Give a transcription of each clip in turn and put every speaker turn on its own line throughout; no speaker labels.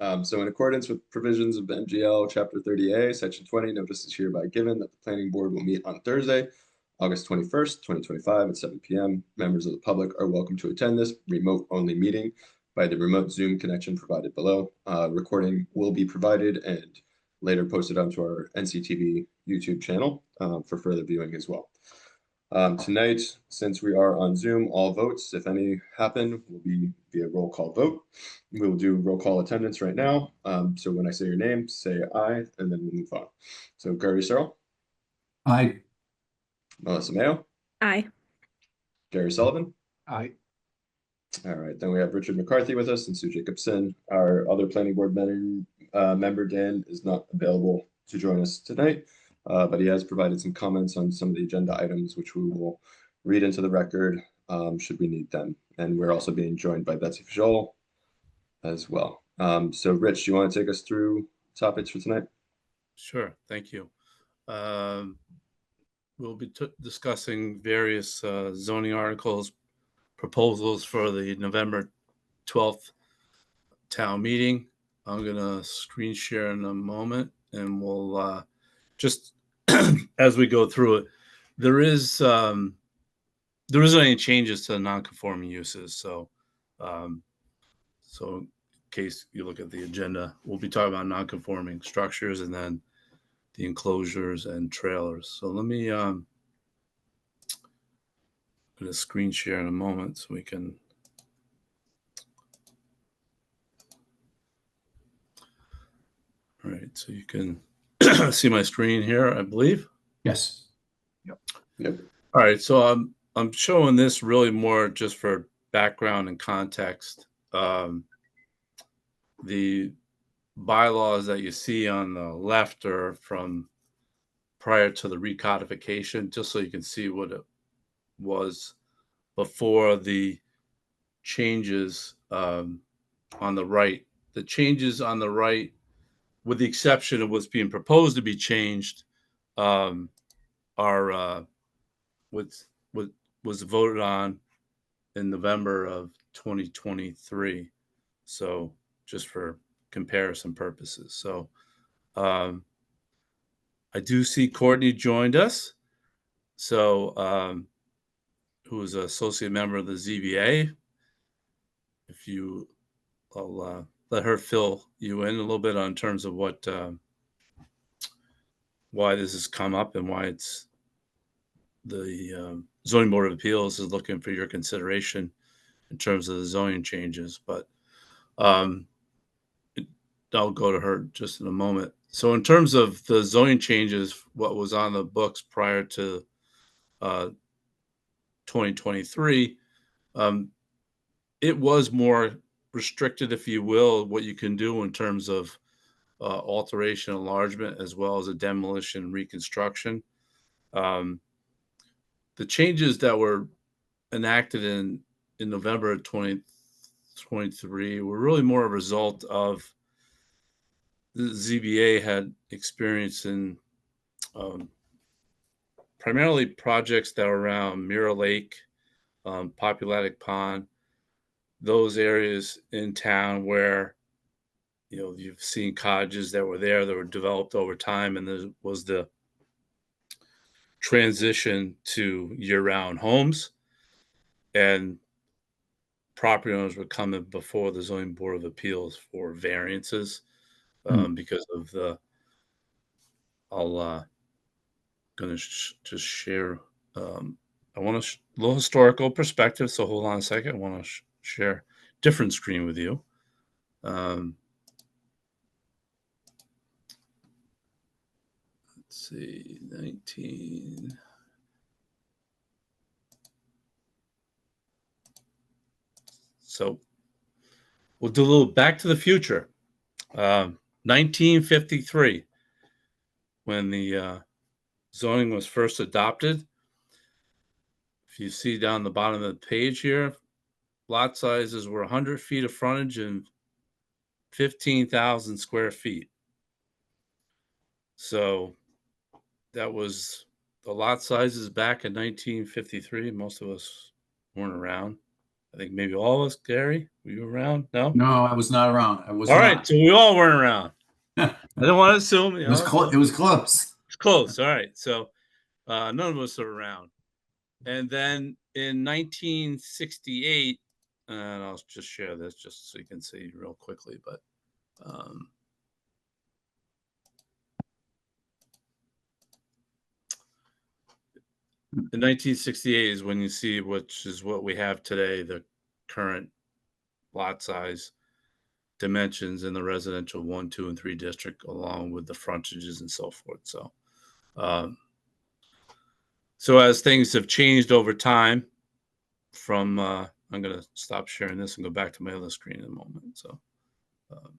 So in accordance with provisions of MGL Chapter 30A, Section 20, notice is hereby given that the planning board will meet on Thursday, August 21st, 2025 at 7 p.m. Members of the public are welcome to attend this remote-only meeting by the remote Zoom connection provided below. Recording will be provided and later posted onto our NCTV YouTube channel for further viewing as well. Tonight, since we are on Zoom, all votes, if any happen, will be via roll call vote. We will do roll call attendance right now. So when I say your name, say aye, and then we'll move on. So Gary Searle,
Aye.
Melissa Mayo,
Aye.
Gary Sullivan.
Aye.
All right, then we have Richard McCarthy with us and Sue Jacobson. Our other planning board member, Dan, is not available to join us tonight, but he has provided some comments on some of the agenda items, which we will read into the record should we need them. And we're also being joined by Betsy Fajol as well. So Rich, do you want to take us through topics for tonight?
Sure, thank you. We'll be discussing various zoning articles, proposals for the November 12th town meeting. I'm gonna screen share in a moment, and we'll just as we go through it, there isn't any changes to the non-conforming uses. So in case you look at the agenda, we'll be talking about non-conforming structures and then the enclosures and trailers. So let me I'm gonna screen share in a moment so we can. All right, so you can see my screen here, I believe.
Yes.
Yep.
All right, so I'm showing this really more just for background and context. The bylaws that you see on the left are from prior to the recodification, just so you can see what it was before the changes on the right. The changes on the right, with the exception of what's being proposed to be changed, are what was voted on in November of 2023. So just for comparison purposes. So I do see Courtney joined us. So who is an associate member of the ZBA. If you, I'll let her fill you in a little bit on terms of what, why this has come up and why it's the Zoning Board of Appeals is looking for your consideration in terms of the zoning changes. But I'll go to her just in a moment. So in terms of the zoning changes, what was on the books prior to 2023, it was more restricted, if you will, what you can do in terms of alteration, enlargement, as well as a demolition reconstruction. The changes that were enacted in November of 2023 were really more a result of the ZBA had experience in primarily projects that were around Mirror Lake, Populatic Pond, those areas in town where, you know, you've seen cottages that were there that were developed over time, and there was the transition to year-round homes, and property owners were coming before the Zoning Board of Appeals for variances because of the. I'll gonna just share. I want a little historical perspective, so hold on a second. I want to share different screen with you. Let's see, 19. So we'll do a little Back to the Future. 1953, when the zoning was first adopted. If you see down the bottom of the page here, lot sizes were 100 feet of frontage and 15,000 square feet. So that was the lot sizes back in 1953. Most of us weren't around. I think maybe all of us. Gary, were you around? No?
No, I was not around. I was
All right,
not.
so we all weren't around. I don't want to assume,
It was close. It was close.
it's close. All right, so none of us are around. And then in 1968, and I'll just share this just so you can see real quickly, but in 1968 is when you see, which is what we have today, the current lot size, dimensions in the residential 1, 2, and 3 district, along with the frontages and so forth. Um, so as things have changed over time, from I'm going to stop sharing this and go back to my other screen in a moment. Um,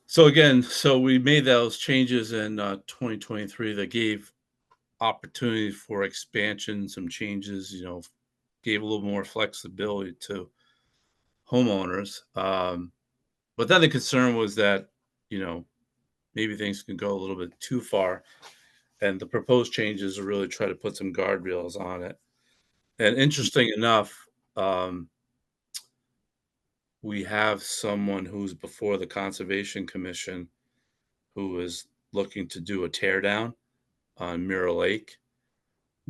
So again, so we made those changes in 2023 that gave opportunity for expansion, some changes, gave a little more flexibility to homeowners. But then the concern was that, maybe things can go a little bit too far. And the proposed changes are really try to put some guardrails on it. And interesting enough, we have someone who's before the Conservation Commission who is looking to do a tear down on Mirror Lake.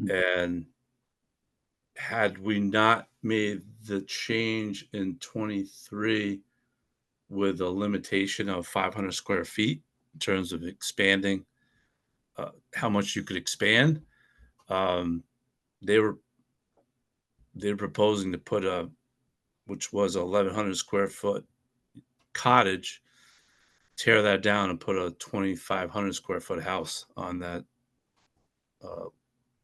And had we not made the change in 23 with a limitation of 500 square feet in terms of expanding, how much you could expand, they were proposing to put which was a 1,100 square foot cottage, tear that down and put a 2,500 square foot house on that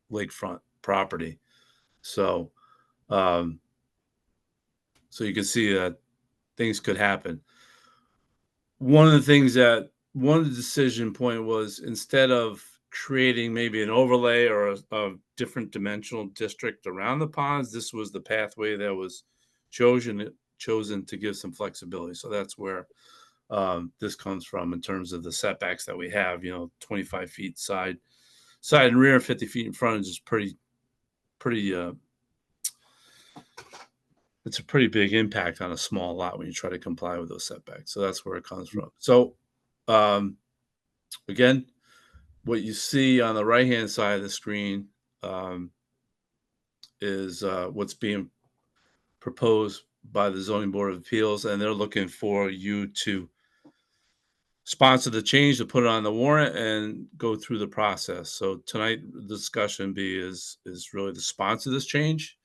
lakefront property. So, so you can see that things could happen. One of the decision point was, instead of creating maybe an overlay or a different dimensional district around the ponds, this was the pathway that was chosen to give some flexibility. So that's where this comes from in terms of the setbacks that we have. 25 feet side and rear, 50 feet in front is pretty. It's a pretty big impact on a small lot when you try to comply with those setbacks. So that's where it comes from. So again, what you see on the right-hand side of the screen is what's being proposed by the Zoning Board of Appeals, and they're looking for you to sponsor the change, to put it on the warrant and go through the process. So tonight, the discussion is really to sponsor this change,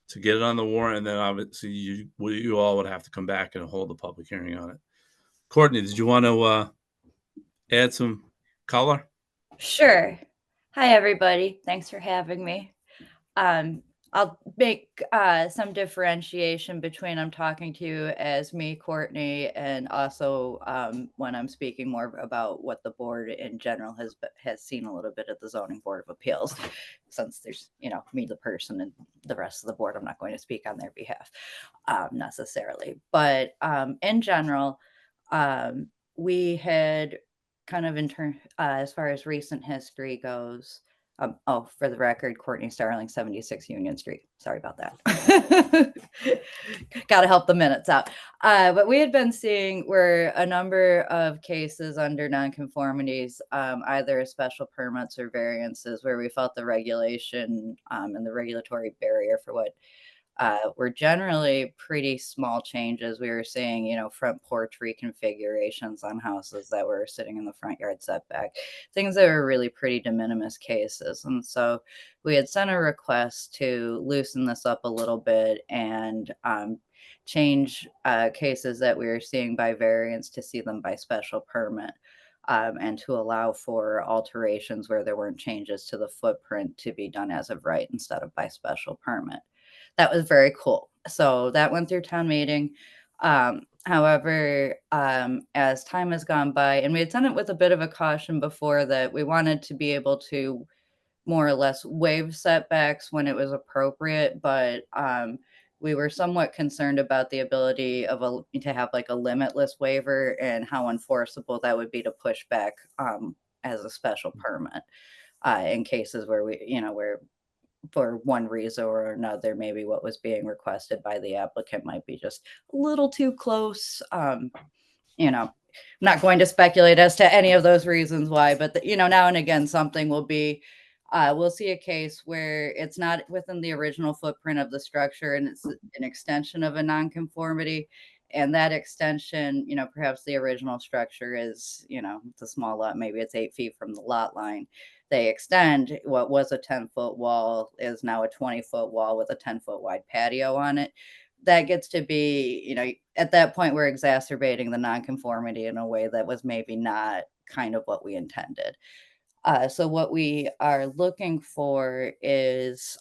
to get it on the warrant, and then obviously you all would have to come back and hold a public hearing on it. Courtney, did you want to add some color?
Sure. Hi, everybody. Thanks for having me. I'll make some differentiation between I'm talking to you as me, Courtney, and also when I'm speaking more about what the board in general has seen a little bit at the Zoning Board of Appeals. Since there's, me, the person, and the rest of the board, I'm not going to speak on their behalf necessarily. But in general, we had kind of as far as recent history goes. For the record, Courtney Starling, 76 Union Street. Sorry about that. Got to help the minutes out. But we had been seeing were a number of cases under nonconformities, either special permits or variances, where we felt the regulation and the regulatory barrier for what were generally pretty small changes. We were seeing, front porch reconfigurations on houses that were sitting in the front yard setback, things that were really pretty de minimis cases. And so we had sent a request to loosen this up a little bit and change cases that we were seeing by variance to see them by special permit. And to allow for alterations where there weren't changes to the footprint to be done as of right instead of by special permit. That was very cool. So that went through town meeting. However, as time has gone by, and we had done it with a bit of a caution before, that we wanted to be able to more or less waive setbacks when it was appropriate, but we were somewhat concerned about the ability of to have like a limitless waiver and how enforceable that would be to push back as a special permit in cases where where for one reason or another, maybe what was being requested by the applicant might be just a little too close. I'm not going to speculate as to any of those reasons why, but now and again, something will be, we'll see a case where it's not within the original footprint of the structure and it's an extension of a nonconformity. And that extension, perhaps the original structure is, it's a small lot, maybe it's 8 feet from the lot line. They extend what was a 10-foot wall is now a 20-foot wall with a 10-foot wide patio on it. That gets to be, at that point, we're exacerbating the nonconformity in a way that was maybe not kind of what we intended. So what we are looking for is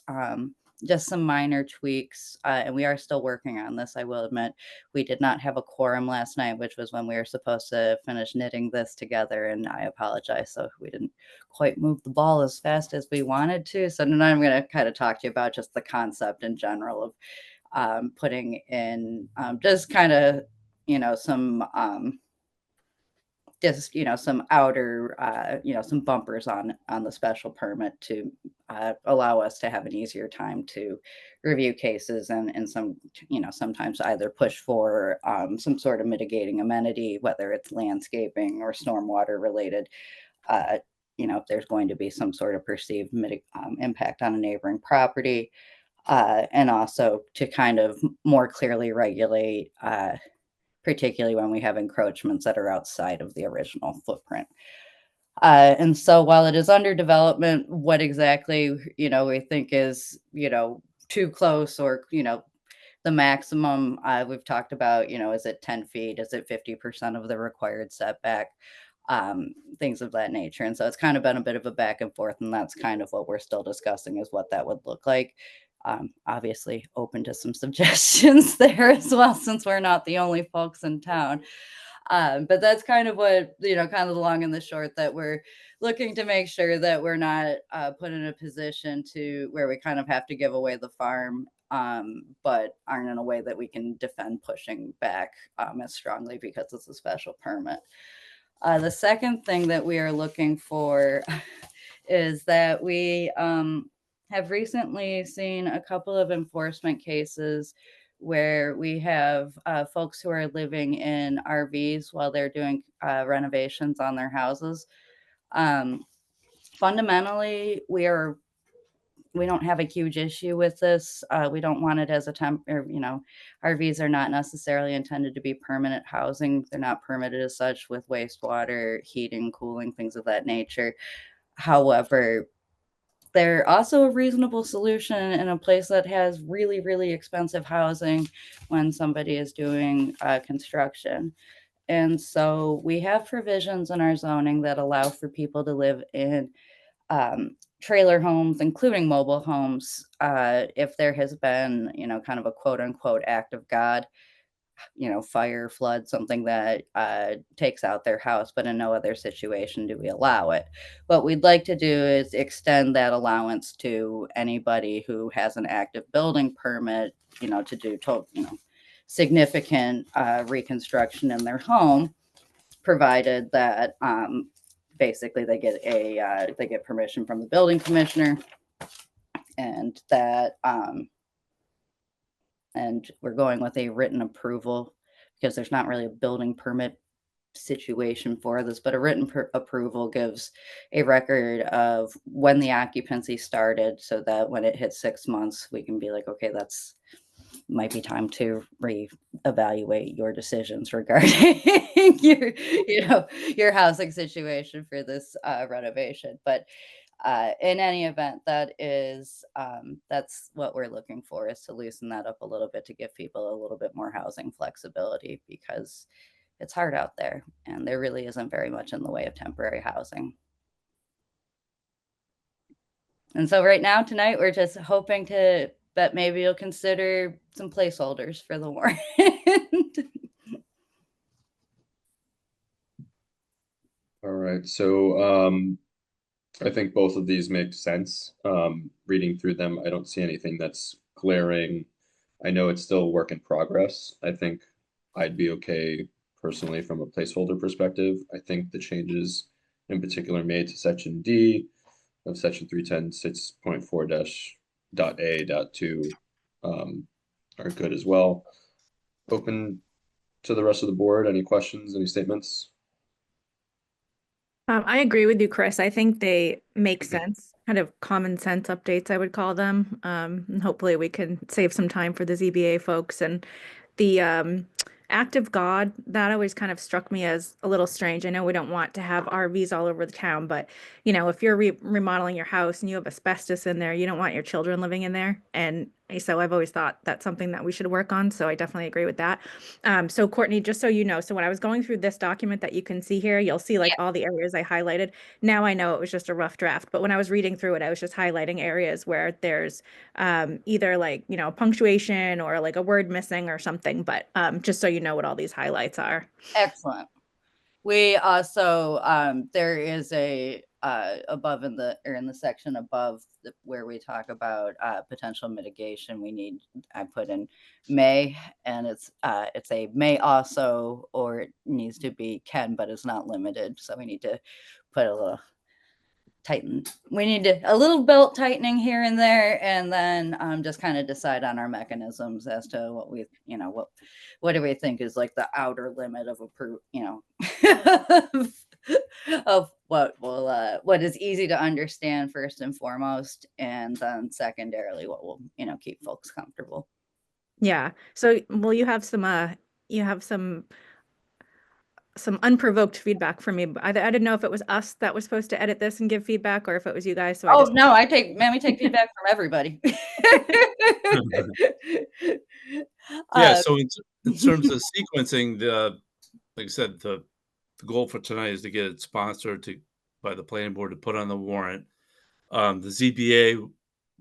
just some minor tweaks, and we are still working on this. I will admit, we did not have a quorum last night, which was when we were supposed to finish knitting this together, and I apologize. So we didn't quite move the ball as fast as we wanted to. So now I'm going to kind of talk to you about just the concept in general of putting in just kind of, some some outer, some bumpers on the special permit to allow us to have an easier time to review cases and some, sometimes either push for some sort of mitigating amenity, whether it's landscaping or stormwater related. If there's going to be some sort of perceived impact on a neighboring property, and also to kind of more clearly regulate particularly when we have encroachments that are outside of the original footprint. And so while it is under development, what exactly, we think is, too close or, the maximum we've talked about, is it 10 feet? Is it 50% of the required setback? Things of that nature. And so it's kind of been a bit of a back and forth, and that's kind of what we're still discussing is what that would look like. Obviously open to some suggestions there as well, since we're not the only folks in town. But that's kind of what, kind of the long and the short, that we're looking to make sure that we're not put in a position to where we kind of have to give away the farm, but aren't in a way that we can defend pushing back as strongly because it's a special permit. The second thing that we are looking for is that we have recently seen a couple of enforcement cases where we have folks who are living in RVs while they're doing renovations on their houses. Fundamentally, we don't have a huge issue with this. We don't want it as a temp, or, RVs are not necessarily intended to be permanent housing. They're not permitted as such with wastewater, heating, cooling, things of that nature. However, they're also a reasonable solution in a place that has really, really expensive housing when somebody is doing construction. And so we have provisions in our zoning that allow for people to live in trailer homes, including mobile homes, if there has been, kind of a quote unquote act of God, fire, flood, something that takes out their house, but in no other situation do we allow it. What we'd like to do is extend that allowance to anybody who has an active building permit, to do significant reconstruction in their home, provided that basically they get permission from the building commissioner, and that and we're going with a written approval because there's not really a building permit situation for this, but a written approval gives a record of when the occupancy started, so that when it hits 6 months, we can be like, okay, that's might be time to reevaluate your decisions regarding your housing situation for this renovation. But in any event, that's what we're looking for, is to loosen that up a little bit, to give people a little bit more housing flexibility, because it's hard out there and there really isn't very much in the way of temporary housing. And so right now, tonight, we're just hoping that maybe you'll consider some placeholders for the warrant.
All right, so I think both of these make sense. Reading through them, I don't see anything that's glaring I know it's still a work in progress. I think I'd be okay personally from a placeholder perspective. I think the changes in particular made to section D of section 310.6.4 dash dot A dot 2 are good as well. Open to the rest of the board. Any questions, any statements?
I agree with you, Chris. I think they make sense, kind of common sense updates, I would call them. And hopefully we can save some time for the ZBA folks. And the act of God, that always kind of struck me as a little strange. I know we don't want to have RVs all over the town, but if you're remodeling your house and you have asbestos in there, you don't want your children living in there. And so I've always thought that's something that we should work on. So I definitely agree with that. So Courtney, just so you know, so when I was going through this document that you can see here, you'll see like all the areas I highlighted. Now I know it was just a rough draft, but when I was reading through it, I was just highlighting areas where there's either like, punctuation or like a word missing or something, but just so you know what all these highlights are.
Excellent. We also, there is a, above in the section above where we talk about potential mitigation, I put in may, and it's a may also, or it needs to be can, but it's not limited. So we need to put a little a little belt tightening here and there, and then just kind of decide on our mechanisms as to what we, what do we think is like the outer limit of of what is easy to understand first and foremost, and then secondarily what will, keep folks comfortable.
Yeah. So, well, you have some unprovoked feedback from me. I didn't know if it was us that was supposed to edit this and give feedback or if it was you guys. So
Oh, no, we take feedback from everybody.
Yeah, so in terms of sequencing, like I said, the goal for tonight is to get it sponsored by the planning board to put on the warrant. The ZBA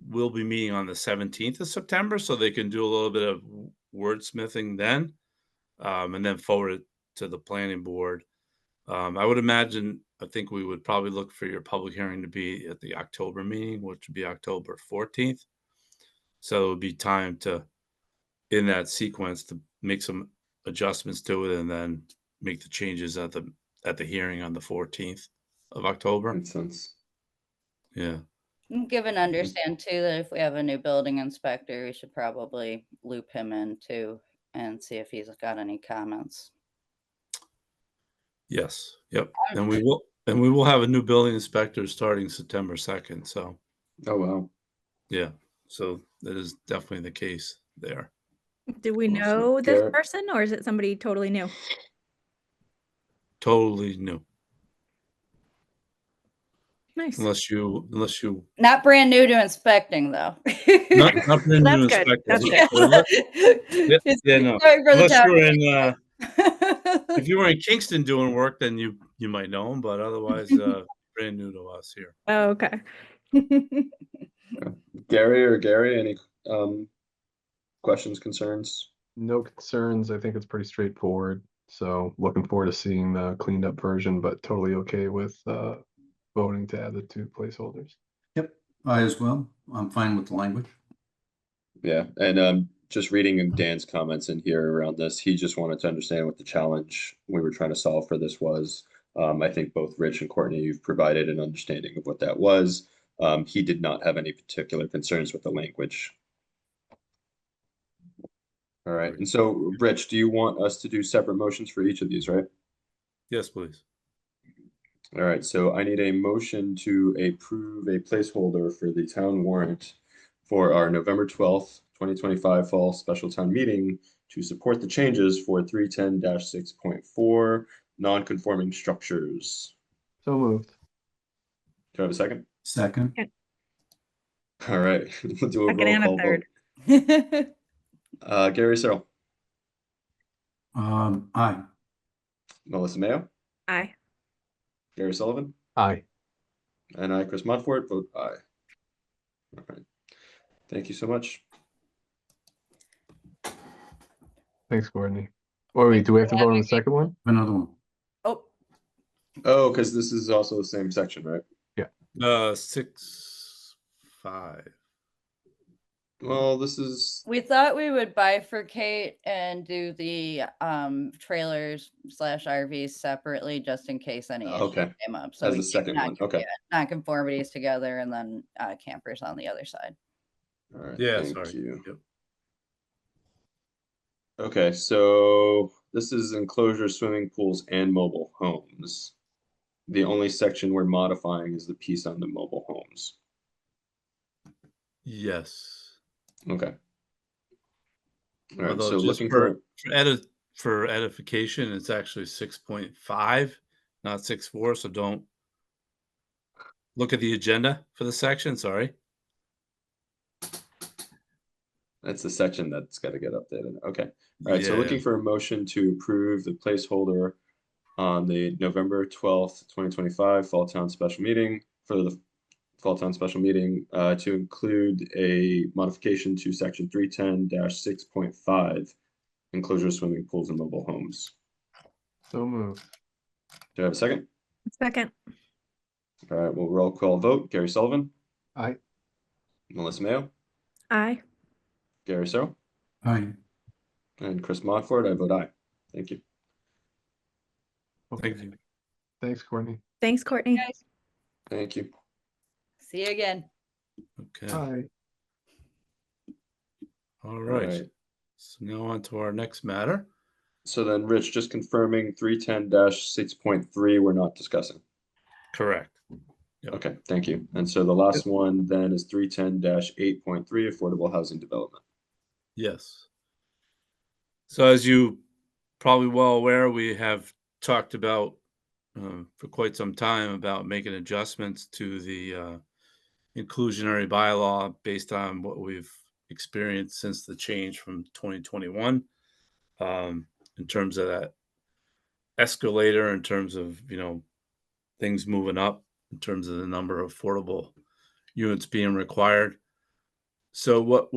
will be meeting on the 17th of September, so they can do a little bit of wordsmithing then, and then forward it to the planning board. I would imagine, I think we would probably look for your public hearing to be at the October meeting, which would be October 14th. So it would be time to, in that sequence, to make some adjustments to it and then make the changes at the hearing on the 14th of October.
Makes sense.
Yeah.
Give and understand too that if we have a new building inspector, we should probably loop him in too and see if he's got any comments.
Yes. Yep. And we will have a new building inspector starting September 2nd. So,
Oh, wow.
yeah. So that is definitely the case there.
Do we
Awesome.
know this
Garrett?
person or is it somebody totally new?
Totally new.
Nice.
Unless you
Not brand new to inspecting though.
not brand new
That's good.
inspector.
That's
Yeah, no.
Sorry for the
Unless you're in
town.
if you were in Kingston doing work, then you might know him, but otherwise brand new to us here.
Oh, okay.
Gary, any questions, concerns?
No concerns. I think it's pretty straightforward. So looking forward to seeing the cleaned up version, but totally okay with voting to add the 2 placeholders.
Yep, I as well. I'm fine with the language.
Yeah, and just reading Dan's comments in here around this, he just wanted to understand what the challenge we were trying to solve for this was. I think both Rich and Courtney, you've provided an understanding of what that was. He did not have any particular concerns with the language. All right, and so Rich, do you want us to do separate motions for each of these, right?
Yes, please.
All right, so I need a motion to approve a placeholder for the town warrant for our November 12th, 2025 fall special town meeting to support the changes for 310-6.4 non-conforming structures.
So moved.
Do I have a second?
Second.
All right, we'll do a
Second
roll
and a
call
third.
vote. Gary Searle,
Aye.
Melissa Mayo,
Aye.
Gary Sullivan,
Aye.
and I, Chris Montfort, vote aye. All right, thank you so much.
Thanks, Courtney. Oh, wait, do we have to vote on the second one?
Another one.
Oh,
Oh, because this is also the same section, right?
6-5.
Well, this is,
We thought we would bifurcate and do the trailers / RVs separately just in case any issues
okay,
came up. So
as
we
the
keep
second one. Okay.
non-conformities together and then campers on the other side.
All right.
Yeah,
Thank
sorry.
you.
Yep.
Okay, so this is enclosure swimming pools and mobile homes. The only section we're modifying is the piece on the mobile homes.
Yes.
Okay. All right.
Although
So
just
looking
for
for,
for edification, it's actually 6.5, not 6.4. So don't look at the agenda for the section. Sorry.
that's the section that's got to get updated. Okay. All right. So
Yeah.
looking for a motion to approve the placeholder on the November 12th, 2025 Fall Town Special Meeting for the Fall Town Special Meeting to include a modification to section 310-6.5, enclosure swimming pools and mobile homes.
So moved.
Do I have a second?
Second.
All right, we'll roll call vote. Gary Sullivan,
Aye.
Melissa Mayo,
Aye.
Gary Searle,
Aye.
and Chris Mockford. I vote aye. Thank you.
Okay.
Thank you.
Thanks, Courtney.
Thanks, Courtney.
Guys,
Thank you.
see you again.
Okay.
Aye.
All
All
right.
right.
So now on to our next matter.
So then, Rich, just confirming 310-6.3, we're not discussing.
Correct. Yep.
Okay, thank you. And so the last one then is 310-8.3, affordable housing development.
Yes. So as you probably well aware, we have talked about for quite some time about making adjustments to the inclusionary bylaw based on what we've experienced since the change from 2021 in terms of that escalator, in terms of things moving up, in terms of the number of affordable units being required. So what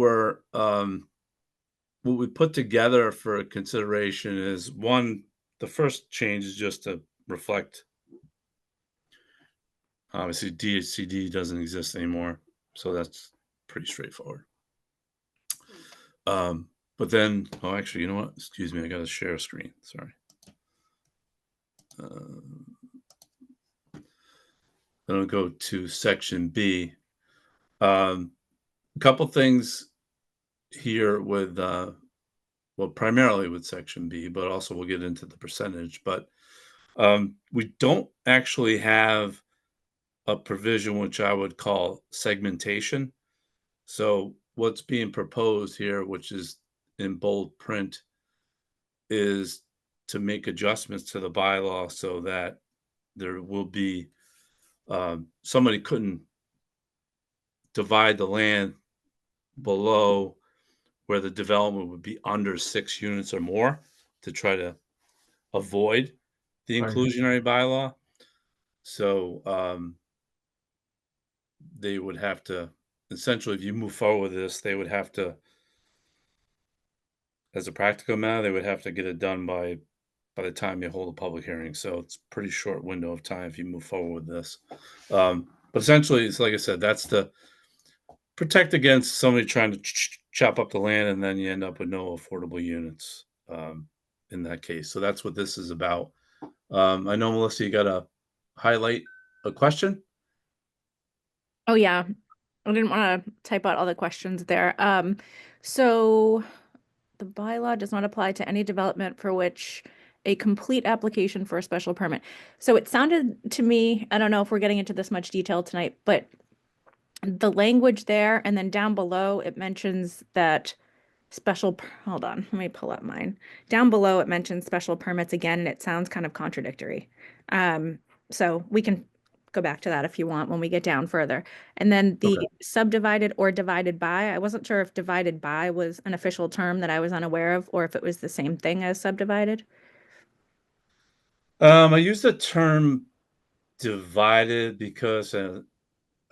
we put together for consideration is one, the first change is just to reflect, obviously DHCD doesn't exist anymore, so that's pretty straightforward. But then, oh, actually, you know what? Excuse me, I got to share a screen. Sorry. Then I'll go to section B. A couple things here with, well, primarily with section B, but also we'll get into the percentage. But we don't actually have a provision which I would call segmentation. So what's being proposed here, which is in bold print, is to make adjustments to the bylaw so that there will be somebody couldn't divide the land below where the development would be under 6 units or more to try to avoid the
Right.
inclusionary bylaw. So they would have to essentially, if you move forward with this, they would have to, as a practical matter, they would have to get it done by the time you hold a public hearing. So it's a pretty short window of time if you move forward with this. But essentially, it's like I said, that's to protect against somebody trying to chop up the land and then you end up with no affordable units in that case. So that's what this is about. I know, Melissa, you got to highlight a question.
Oh yeah. I didn't want to type out all the questions there. So the bylaw does not apply to any development for which a complete application for a special permit. So it sounded to me, I don't know if we're getting into this much detail tonight, but the language there and then down below it mentions that hold on, let me pull up mine. Down below it mentions special permits again, and it sounds kind of contradictory. So we can go back to that if you want when we get down further. And then the
Okay.
subdivided or divided by, I wasn't sure if divided by was an official term that I was unaware of, or if it was the same thing as subdivided.
I use the term divided because an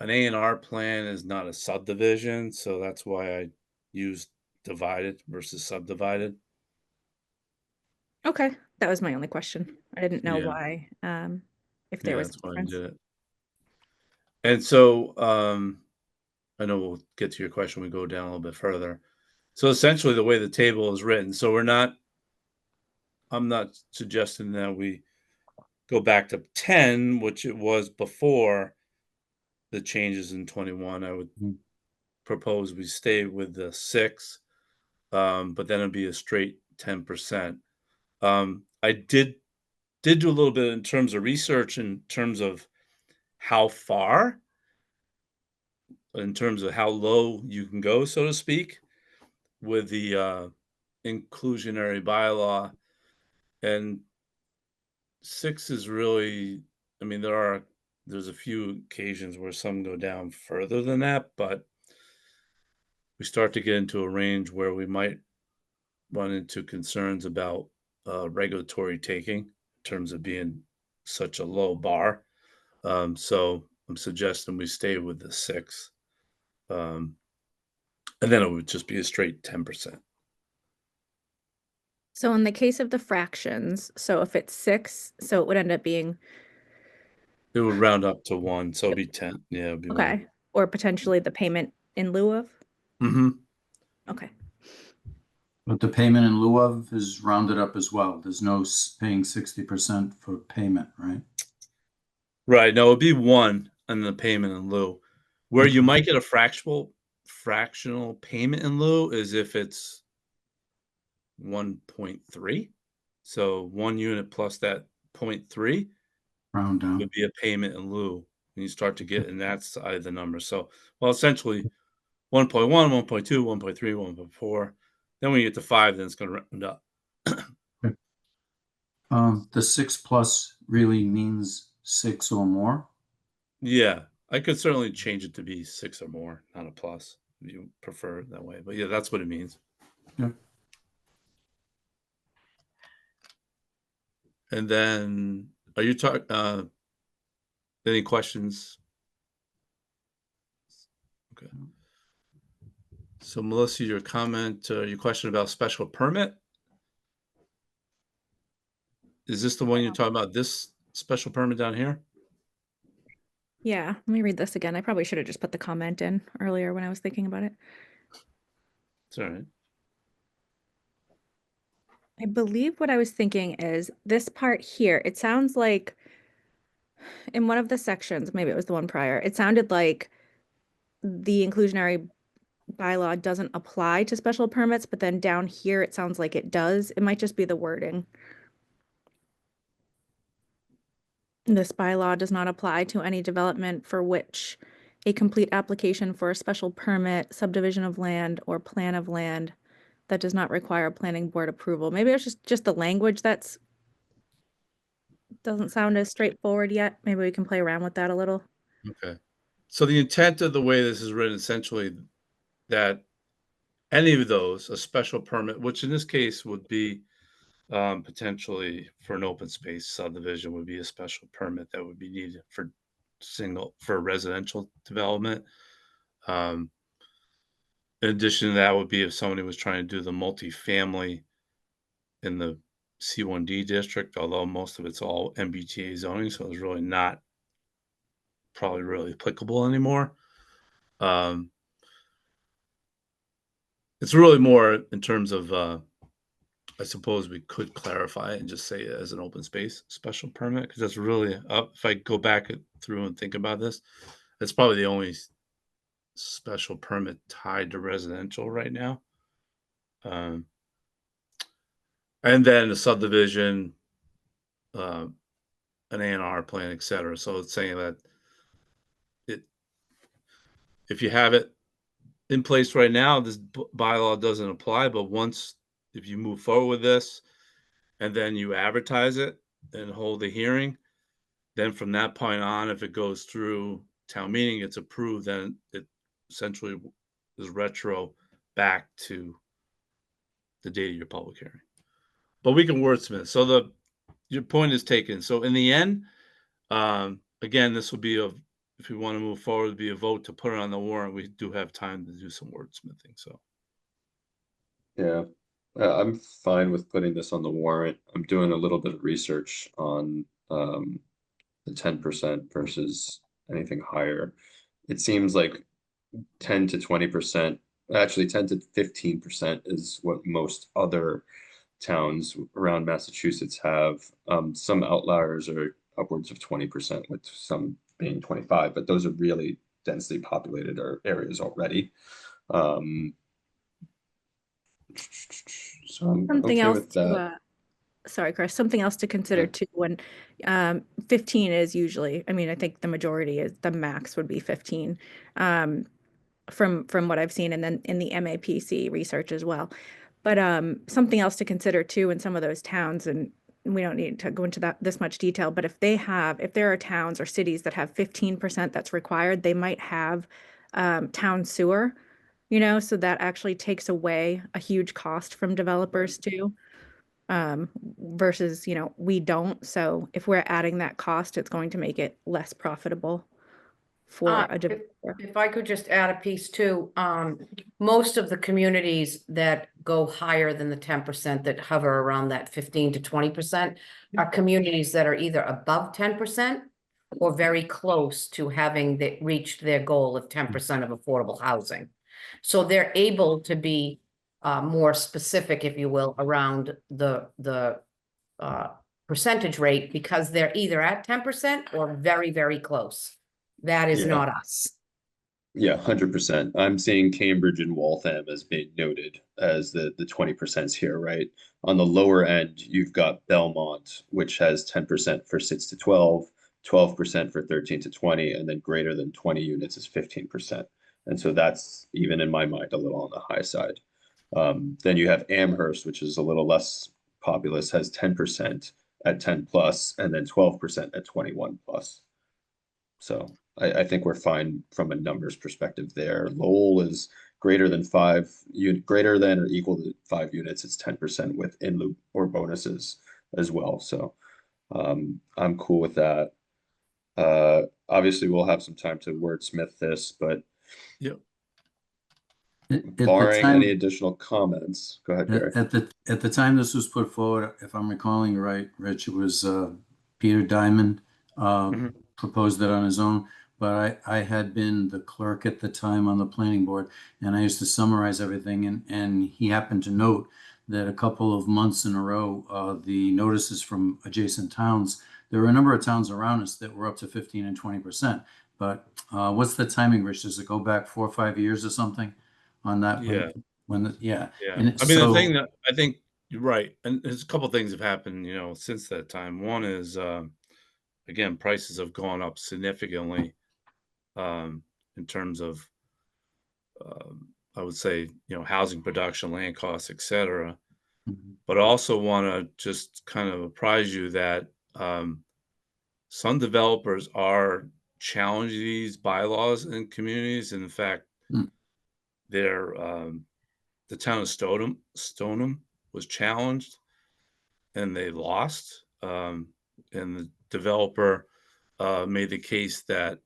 A&R plan is not a subdivision, so that's why I use divided versus subdivided.
Okay, that was my only question. I didn't know
Yeah.
why, if there
Yeah,
was a
that's why I
difference.
did it. And so I know we'll get to your question when we go down a little bit further. So essentially, the way the table is written, so I'm not suggesting that we go back to 10, which it was before the changes in 21. I would
Mhm.
propose we stay with the 6, but then it'd be a straight 10%. I did do a little bit in terms of research, in terms of how far, in terms of how low you can go, so to speak, with the inclusionary bylaw. And 6 is really, I mean, there's a few occasions where some go down further than that, but we start to get into a range where we might run into concerns about regulatory taking in terms of being such a low bar. So I'm suggesting we stay with the 6. Um, and then it would just be a straight 10%.
So in the case of the fractions, so if it's 6, so it would end up being
It would round up to 1, so it'd be 10. Yeah, it'd be 1.
okay, or potentially the payment in lieu of?
Mm-hmm.
Okay.
But the payment in lieu of is rounded up as well. There's no paying 60% for payment, right?
Right. No, it'd be 1 on the payment in lieu. Where you
Okay.
might get a fractional payment in lieu is if it's 1.3. So 1 unit plus that 0.3
Round down.
would be a payment in lieu. And you start to get in that side of the number. So, well, essentially 1.1, 1.2, 1.3, 1.4. Then when you get to 5, then it's going to round up.
The 6 plus really means 6 or more.
Yeah, I could certainly change it to be 6 or more, not a plus, if you prefer it that way. But yeah, that's what it means.
Yeah.
And then, are you talking? Any questions? Okay. So, Melissa, your comment, your question about special permit. Is this the one you're talking about? This special permit down here?
Yeah, let me read this again. I probably should have just put the comment in earlier when I was thinking about it.
It's all right.
I believe what I was thinking is this part here, it sounds like in one of the sections, maybe it was the one prior, it sounded like the inclusionary bylaw doesn't apply to special permits, but then down here it sounds like it does. It might just be the wording. This bylaw does not apply to any development for which a complete application for a special permit, subdivision of land, or plan of land that does not require planning board approval. Maybe it's just the language that's doesn't sound as straightforward yet. Maybe we can play around with that a little.
Okay. So the intent of the way this is written, essentially, that any of those, a special permit, which in this case would be potentially for an open space subdivision, would be a special permit that would be needed for residential development. Um, in addition to that would be if somebody was trying to do the multifamily in the C1D district, although most of it's all MBTA zoning, so it's really not probably really applicable anymore. It's really more in terms of I suppose we could clarify it and just say it as an open space special permit, because that's really if I go back through and think about this, that's probably the only special permit tied to residential right now. Um, and then the subdivision, uh, an A&R plan, etc. So it's saying that if you have it in place right now, this bylaw doesn't apply. But if you move forward with this, and then you advertise it and hold the hearing, then from that point on, if it goes through town meeting, it's approved, then it essentially is retro back to the date of your public hearing. But we can wordsmith. So your point is taken. So in the end, again, this will be if we want to move forward, it'd be a vote to put it on the warrant. We do have time to do some wordsmithing. So
Yeah, I'm fine with putting this on the warrant. I'm doing a little bit of research on the 10% versus anything higher. It seems like 10 to 20%, actually 10 to 15% is what most other towns around Massachusetts have. Some outliers are upwards of 20%, with some being 25, but those are really densely populated areas already. So I'm
Something
okay
else
with that.
sorry, Chris, something else to consider
Yeah.
too when 15 is usually, I mean, I think the majority is the max would be 15 from what I've seen, and then in the MAPC research as well. But something else to consider too in some of those towns, and we don't need to go into that this much detail, but if there are towns or cities that have 15% that's required, they might have town sewer, so that actually takes away a huge cost from developers too, versus, we don't. So if we're adding that cost, it's going to make it less profitable for a
If
developer.
if I could just add a piece too, most of the communities that go higher than the 10%, that hover around that 15 to 20%, are communities that are either above 10% or very close to having reached their goal of 10% of affordable housing. So they're able to be more specific, if you will, around the percentage rate, because they're either at 10% or very, very close. That is
Yeah.
not us.
Yeah, 100%. I'm seeing Cambridge and Waltham as being noted as the 20% here, right? On the lower end, you've got Belmont, which has 10% for 6 to 12, 12% for 13 to 20, and then greater than 20 units is 15%. And so that's, even in my mind, a little on the high side. Then you have Amherst, which is a little less populous, has 10% at 10 plus, and then 12% at 21 plus. So I think we're fine from a numbers perspective there. Lowell is greater than greater than or equal to 5 units. It's 10% with in lieu or bonuses as well. So I'm cool with that. Obviously, we'll have some time to wordsmith this, but
Yep.
At the
barring any
time,
additional comments, go ahead, Gary.
at the time this was put forward, if I'm recalling right, Rich, it was Peter Diamond proposed it on his own. But I had been the clerk at the time on the planning board, and I used to summarize everything. And he happened to note that a couple of months in a row, the notices from adjacent towns, there were a number of towns around us that were up to 15 and 20%. But what's the timing, Rich? Does it go back 4 or 5 years or something on that?
Yeah.
Yeah.
Yeah.
And
I mean, the
so,
thing that I think you're right, and there's a couple things have happened, since that time. One is, again, prices have gone up significantly in terms of, I would say, housing production, land costs, et cetera. But I also want to just kind of apprise you that some developers are challenging these bylaws in communities. And in fact,
Mm.
the town of Stoneham was challenged and they lost. And the developer made the case that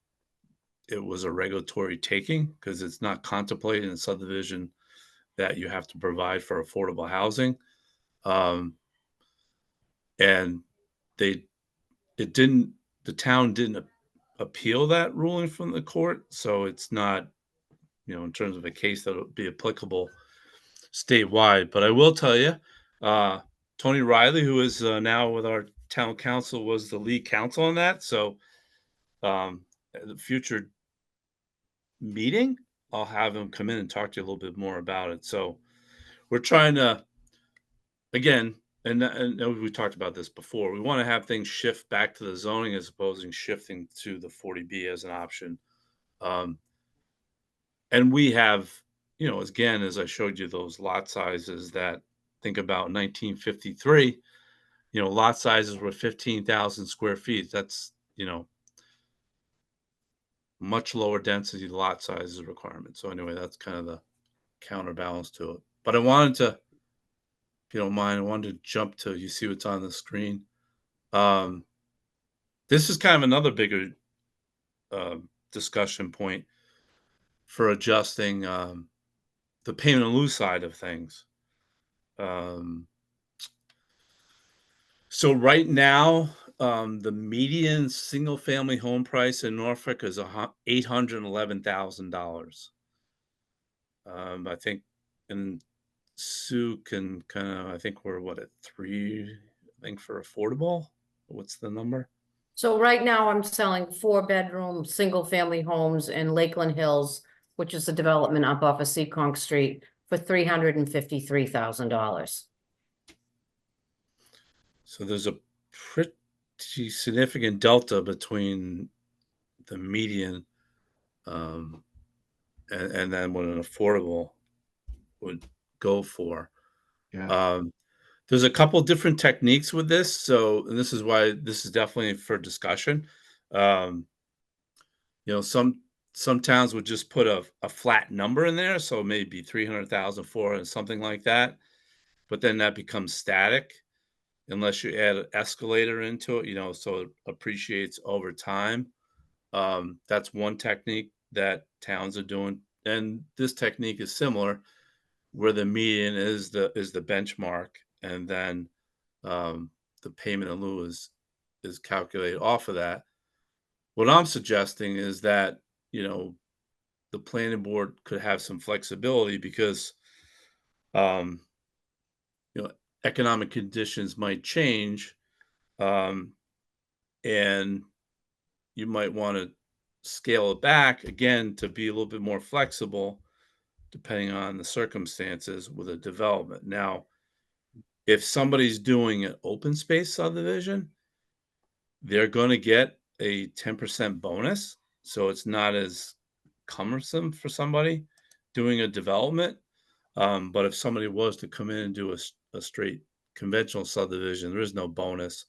it was a regulatory taking because it's not contemplated in subdivision that you have to provide for affordable housing. And the town didn't appeal that ruling from the court. So it's not, in terms of a case that would be applicable statewide. But I will tell you, Tony Riley, who is now with our town council, was the lead counsel on that. So at the future meeting, I'll have him come in and talk to you a little bit more about it. So we're trying to, again, and we talked about this before, we want to have things shift back to the zoning as opposed to shifting to the 40B as an option. And we have, again, as I showed you those lot sizes that, think about 1953, lot sizes were 15,000 square feet. That's, much lower density lot sizes requirement. So anyway, that's kind of the counterbalance to it. But I wanted to, if you don't mind, I wanted to jump to, you see what's on the screen. This is kind of another bigger discussion point for adjusting the payment in lieu side of things. So right now, the median single family home price in Norfolk is $811,000. I think, and Sue can kind of, I think we're what, at 3, I think, for affordable. What's the number?
So right now I'm selling 4-bedroom, single-family homes in Lakeland Hills, which is a development up off of Seekonk Street, for $353,000.
So there's a pretty significant delta between the median and then what an affordable would go for.
Yeah.
There's a couple different techniques with this. So, and this is why this is definitely for discussion. Um, some towns would just put a flat number in there, so maybe 300,000 for it, something like that. But then that becomes static unless you add an escalator into it, so it appreciates over time. That's one technique that towns are doing, and this technique is similar, where the median is the benchmark, and then the payment in lieu is calculated off of that. What I'm suggesting is that the planning board could have some flexibility because um, economic conditions might change, um, and you might want to scale it back again to be a little bit more flexible depending on the circumstances with a development. Now, if somebody's doing an open space subdivision, they're going to get a 10% bonus. So it's not as cumbersome for somebody doing a development. But if somebody was to come in and do a straight conventional subdivision, there is no bonus.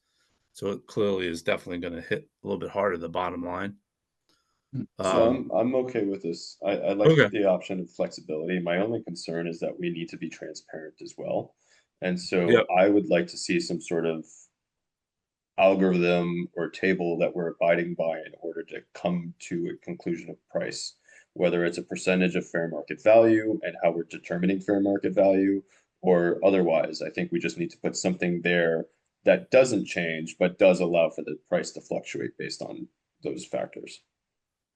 So it clearly is definitely going to hit a little bit harder the bottom line.
So I'm okay with this. I like
Okay.
the option of flexibility. My only concern is that we need to be transparent as well. And so
Yep.
I would like to see some sort of algorithm or table that we're abiding by in order to come to a conclusion of price, whether it's a percentage of fair market value and how we're determining fair market value, or otherwise. I think we just need to put something there that doesn't change, but does allow for the price to fluctuate based on those factors.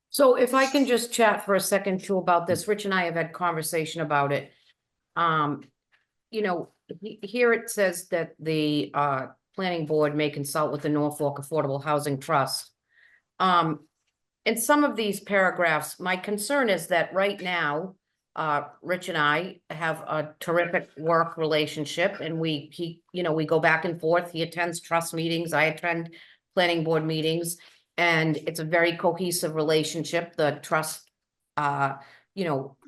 So if I can just chat for a second too about this, Rich and I have had conversation about it. Here it says that the planning board may consult with the Norfolk Affordable Housing Trust. In some of these paragraphs, my concern is that right now, Rich and I have a terrific work relationship, and we go back and forth. He attends trust meetings, I attend planning board meetings, and it's a very cohesive relationship. The trust,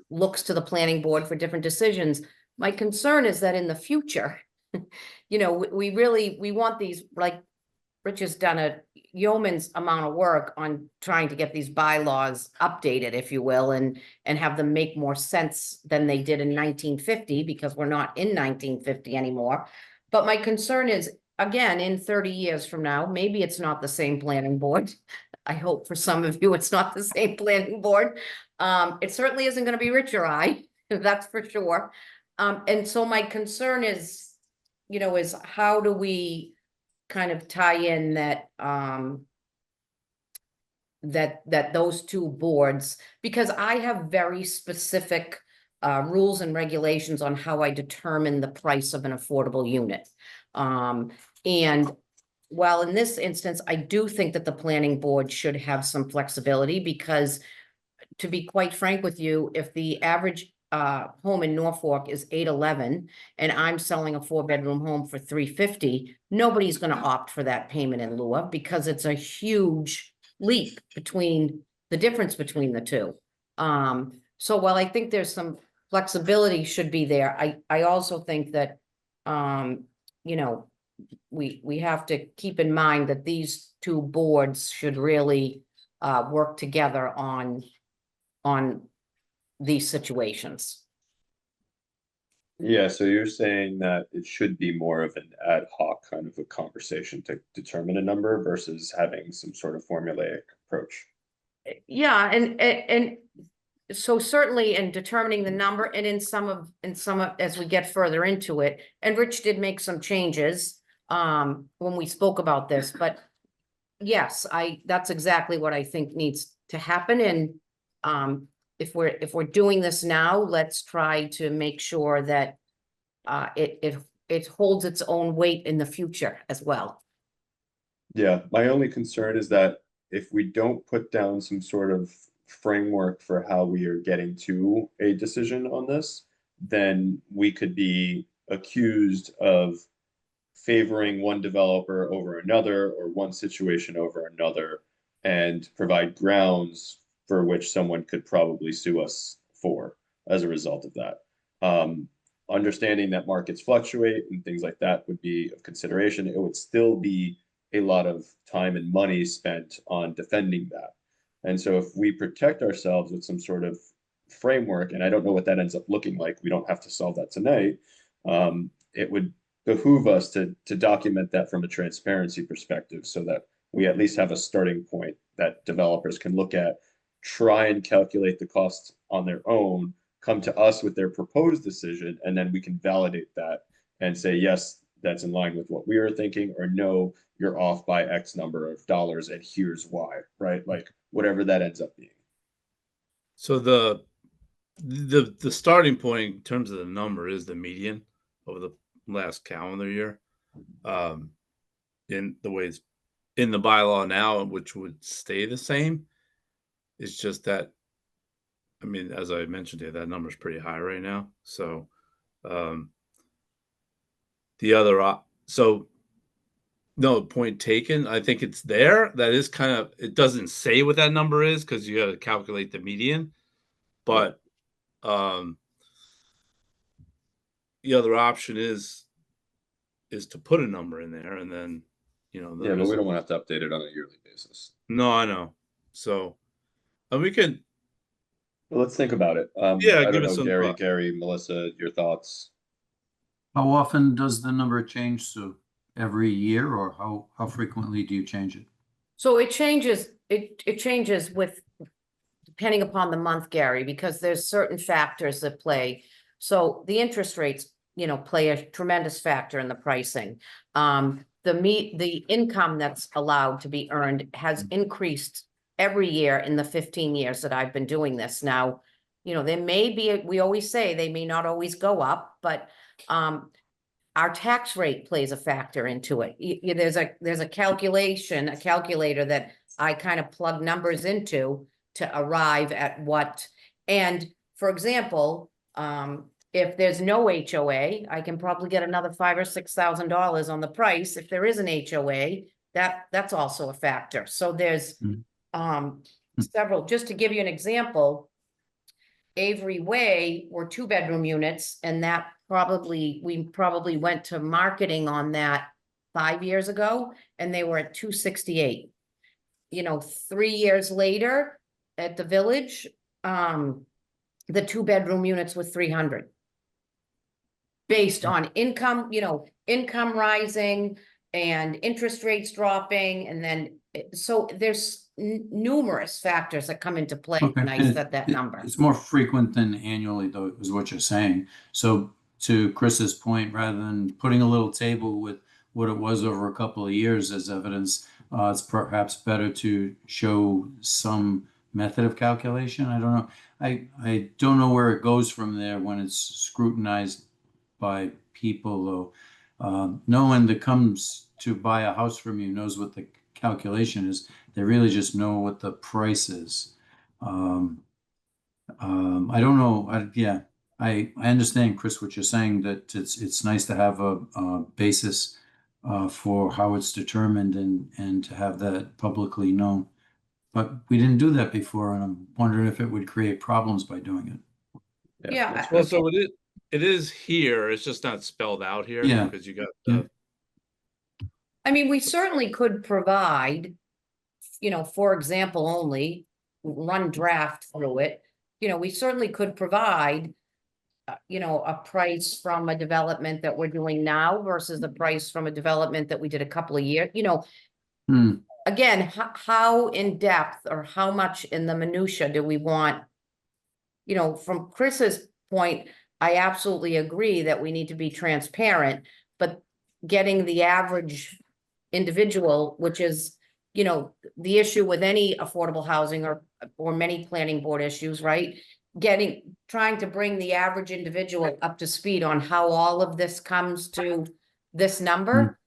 looks to the planning board for different decisions. My concern is that in the future, we want these, like Rich has done a yeoman's amount of work on trying to get these bylaws updated, if you will, and have them make more sense than they did in 1950, because we're not in 1950 anymore. But my concern is, again, in 30 years from now, maybe it's not the same planning board. I hope for some of you it's not the same planning board. It certainly isn't going to be Rich or I, that's for sure. And so my concern is how do we kind of tie in that that those two boards, because I have very specific rules and regulations on how I determine the price of an affordable unit. And while in this instance, I do think that the planning board should have some flexibility, because to be quite frank with you, if the average home in Norfolk is 811 and I'm selling a 4-bedroom home for 350, nobody's going to opt for that payment in lieu of, because it's a huge leap between the difference between the two. So while I think there's some flexibility should be there, I also think that we have to keep in mind that these two boards should really work together on these situations.
Yeah, so you're saying that it should be more of an ad hoc kind of a conversation to determine a number versus having some sort of formulaic approach.
Yeah, and so certainly in determining the number, and in some of as we get further into it, and Rich did make some changes when we spoke about this, but yes, that's exactly what I think needs to happen. And if we're doing this now, let's try to make sure that it holds its own weight in the future as well.
Yeah, my only concern is that if we don't put down some sort of framework for how we are getting to a decision on this, then we could be accused of favoring one developer over another or one situation over another and provide grounds for which someone could probably sue us for as a result of that. Understanding that markets fluctuate and things like that would be of consideration. It would still be a lot of time and money spent on defending that. And so if we protect ourselves with some sort of framework, and I don't know what that ends up looking like, we don't have to solve that tonight. It would behoove us to document that from a transparency perspective so that we at least have a starting point that developers can look at, try and calculate the costs on their own, come to us with their proposed decision, and then we can validate that and say, yes, that's in line with what we were thinking, or no, you're off by X number of dollars and here's why, right? Like whatever that ends up being.
So the starting point in terms of the number is the median over the last calendar year. In the ways in the bylaw now, which would stay the same. It's just that, I mean, as I mentioned here, that number is pretty high right now. So the other so no, point taken. I think it's there. That is kind of, it doesn't say what that number is because you got to calculate the median. But the other option is to put a number in there, and then
Yeah, but we don't want to have to update it on a yearly basis.
No, I know. So, and we can.
Well, let's think about it.
Yeah,
I
give
don't
us
know,
some thought.
Gary, Melissa, your thoughts.
How often does the number change, Sue? Every year, or how frequently do you change it?
So it changes, it changes with, depending upon the month, Gary, because there's certain factors that play. So the interest rates, you know, play a tremendous factor in the pricing. The income that's allowed to be earned has increased every year in the 15 years that I've been doing this. Now, you know, there may be, we always say they may not always go up, but our tax rate plays a factor into it. There's a calculator that I kind of plug numbers into to arrive at what. And for example, if there's no HOA, I can probably get another $5,000 or $6,000 on the price. If there is an HOA, that's also a factor. So there's several. Just to give you an example, Avery Way were 2-bedroom units, and that we probably went to marketing on that 5 years ago, and they were at 268. You know, 3 years later at the Village, the 2-bedroom units were 300. Based on income, you know, income rising and interest rates dropping, and then so there's numerous factors that come into play when I set that number.
It's more frequent than annually, though, is what you're saying. So to Chris's point, rather than putting a little table with what it was over a couple of years as evidence, it's perhaps better to show some method of calculation. I don't know. I don't know where it goes from there when it's scrutinized by people, though. No one that comes to buy a house from you knows what the calculation is. They really just know what the price is. I don't know. Yeah, I understand, Chris, what you're saying, that it's nice to have a basis for how it's determined and to have that publicly known. But we didn't do that before, and I'm wondering if it would create problems by doing it.
Yeah.
Well, so it is here. It's just not spelled out here.
Yeah.
Because you got the.
I mean, we certainly could provide, you know, for example, only run draft through it. You know, we certainly could provide, you know, a price from a development that we're doing now versus the price from a development that we did a couple of years, you know. Again, how in depth or how much in the minutia do we want? You know, from Chris's point, I absolutely agree that we need to be transparent, but getting the average individual, which is, you know, the issue with any affordable housing or many planning board issues, right? Trying to bring the average individual up to speed on how all of this comes to this number,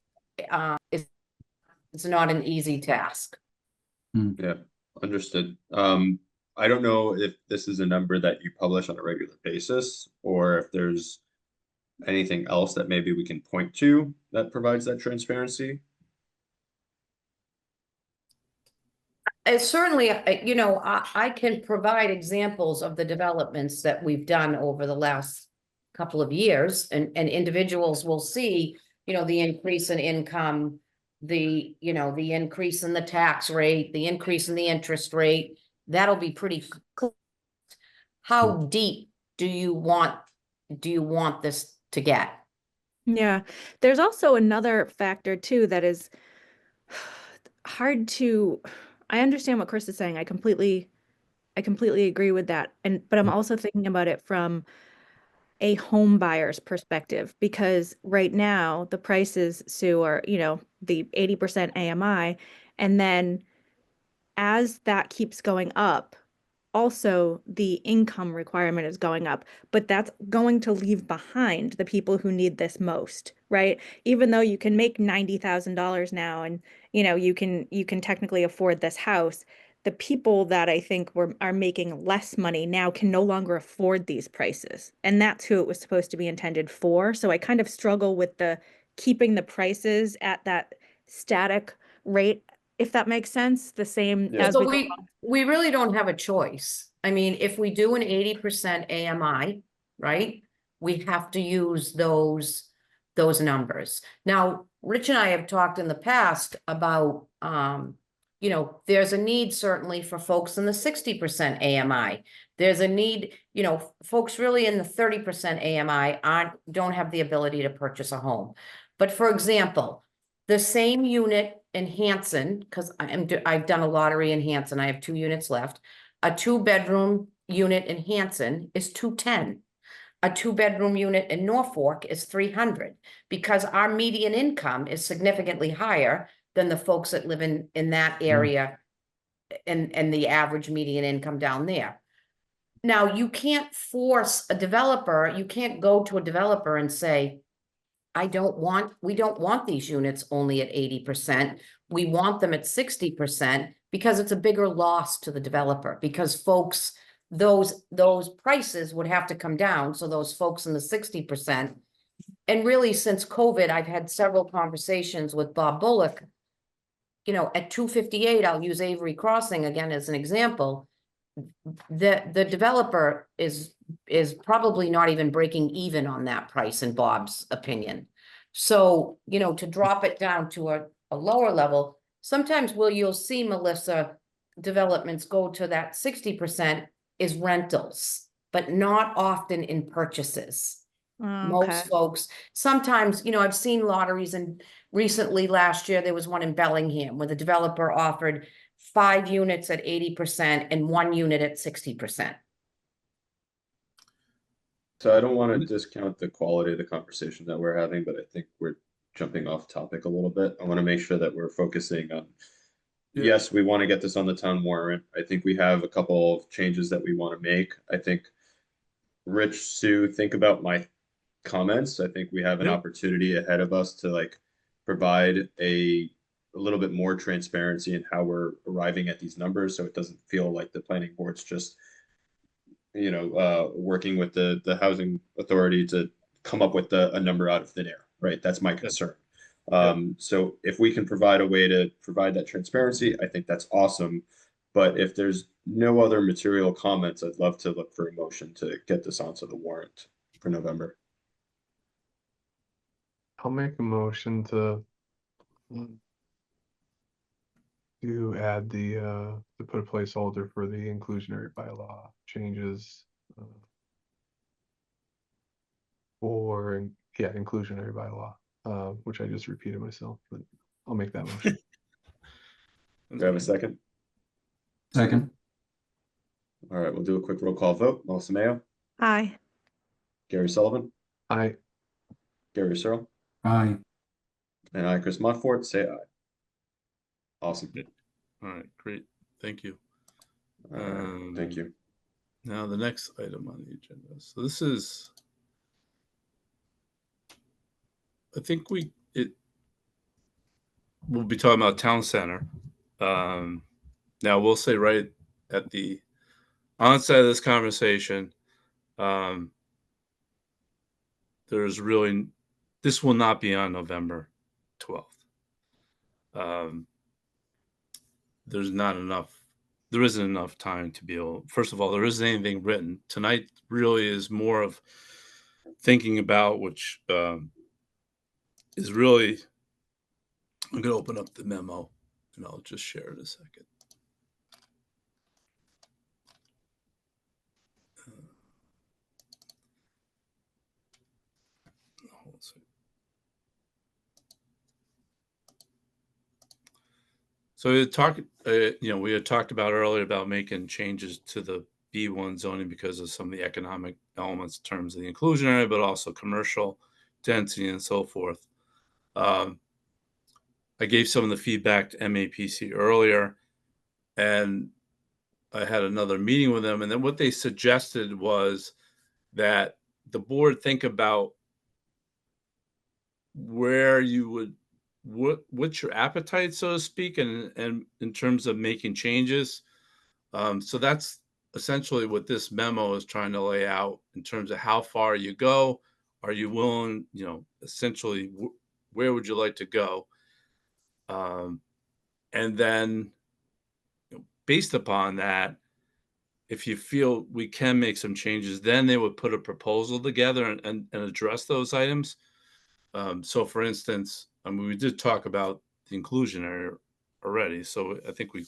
it's not an easy task.
Yeah, understood. I don't know if this is a number that you publish on a regular basis, or if there's anything else that maybe we can point to that provides that transparency.
It's certainly, you know, I can provide examples of the developments that we've done over the last couple of years, and individuals will see, you know, the increase in income, the increase in the tax rate, the increase in the interest rate. That'll be pretty clear. How deep do you want this to get?
Yeah. There's also another factor too that is hard to, I understand what Chris is saying. I completely agree with that. But I'm also thinking about it from a home buyer's perspective, because right now the prices, Sue, are, you know, the 80% AMI. And then as that keeps going up, also the income requirement is going up, but that's going to leave behind the people who need this most, right? Even though you can make $90,000 now and, you know, you can technically afford this house, the people that I think are making less money now can no longer afford these prices. And that's who it was supposed to be intended for. So I kind of struggle with the keeping the prices at that static rate, if that makes sense, the same
Yeah.
as
So
we
we really don't have a choice. I mean, if we do an 80% AMI, right? We have to use those numbers. Now, Rich and I have talked in the past about, you know, there's a need certainly for folks in the 60% AMI. There's a need, you know, folks really in the 30% AMI don't have the ability to purchase a home. But for example, the same unit in Hanson, because I've done a lottery in Hanson, I have 2 units left. A 2-bedroom unit in Hanson is $210. A 2-bedroom unit in Norfolk is $300, because our median income is significantly higher than the folks that live in that area, and the average median income down there. Now, you can't force a developer, you can't go to a developer and say, we don't want these units only at 80%. We want them at 60%, because it's a bigger loss to the developer, because folks, those prices would have to come down. So those folks in the 60%, and really since COVID, I've had several conversations with Bob Bullock, you know, at 258, I'll use Avery Crossing again as an example. The developer is probably not even breaking even on that price, in Bob's opinion. So, you know, to drop it down to a lower level, sometimes you'll see, Melissa, developments go to that 60% is rentals, but not often in purchases.
Okay.
Most folks, sometimes, you know, I've seen lotteries, and recently last year there was one in Bellingham where the developer offered 5 units at 80% and 1 unit at 60%.
So I don't want to discount the quality of the conversation that we're having, but I think we're jumping off topic a little bit. I want to make sure that we're focusing on, yes, we want to get this on the town warrant. I think we have a couple of changes that we want to make. I think, Rich, Sue, think about my comments. I think we have an opportunity ahead of us to like provide a little bit more transparency in how we're arriving at these numbers, so it doesn't feel like the planning board's just, you know, working with the housing authority to come up with a number out of thin air, right? That's my concern. So if we can provide a way to provide that transparency, I think that's awesome. But if there's no other material comments, I'd love to look for a motion to get this onto the warrant for November.
I'll make a motion to add to put a placeholder for the inclusionary bylaw changes, inclusionary bylaw, which I just repeated myself, but I'll make that motion.
Do I have a second?
Second.
All right, we'll do a quick roll call vote. Melissa Mayo,
Aye.
Gary Sullivan,
Aye.
Gary Searle,
Aye.
and I, Chris Montfort, say aye. Awesome.
All right, great. Thank you.
All right, thank you.
Now the next item on the agenda. So this is, I think we'll be talking about town center. Now we'll say right at the onset of this conversation, there's really, this will not be on November 12th. There's not enough, there isn't enough time to be able, first of all, there isn't anything written. Tonight really is more of thinking about, which is really, I'm going to open up the memo and I'll just share it a second. Hold on a second. So we had talked about earlier about making changes to the B1 zoning because of some of the economic elements in terms of the inclusionary, but also commercial density and so forth. I gave some of the feedback to MAPC earlier, and I had another meeting with them. And then what they suggested was that the board think about where you would, what's your appetite, so to speak, and in terms of making changes. So that's essentially what this memo is trying to lay out in terms of how far you go. Are you willing, essentially, where would you like to go? And then based upon that, if you feel we can make some changes, then they would put a proposal together and address those items. So for instance, we did talk about the inclusionary already. So I think we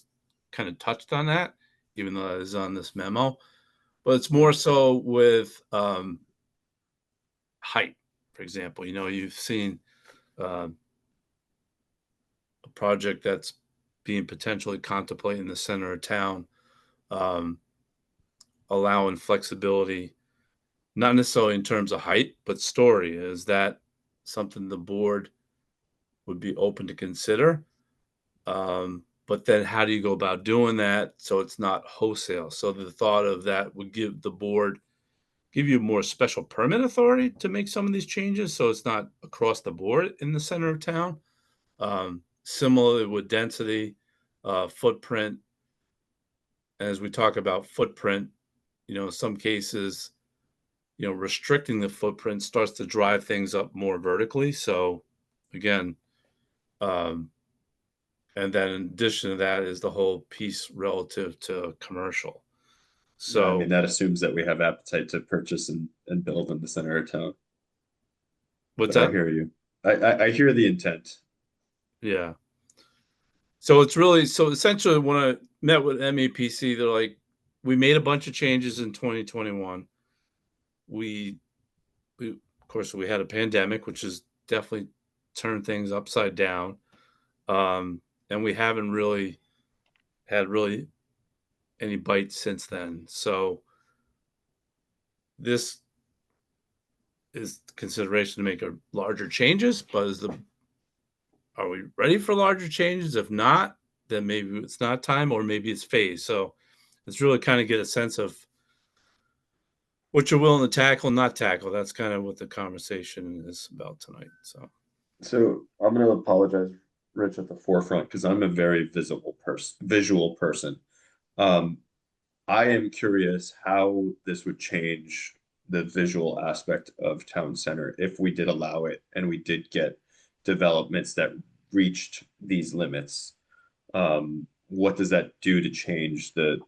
kind of touched on that, even though that is on this memo, but it's more so with height, for example. You've seen a project that's being potentially contemplated in the center of town, allowing flexibility, not necessarily in terms of height, but story. Is that something the board would be open to consider? But then how do you go about doing that so it's not wholesale? So the thought of that would give you more special permit authority to make some of these changes, so it's not across the board in the center of town. Similarly with density, footprint. As we talk about footprint, in some cases, restricting the footprint starts to drive things up more vertically. So again, and then in addition to that is the whole piece relative to commercial. So
I mean, that assumes that we have appetite to purchase and build in the center of town.
What's
But
that?
I hear you. I hear the intent.
Yeah. So essentially when I met with MAPC, they're like, we made a bunch of changes in 2021. We of course we had a pandemic, which has definitely turned things upside down. And we haven't really had any bites since then. So this is consideration to make larger changes, but are we ready for larger changes? If not, then maybe it's not time, or maybe it's phased. So it's really kind of get a sense of what you're willing to tackle, not tackle. That's kind of what the conversation is about tonight.
So I'm going to apologize, Rich, at the forefront because I'm a very visual person. I am curious how this would change the visual aspect of town center if we did allow it and we did get developments that reached these limits. What does that do to change the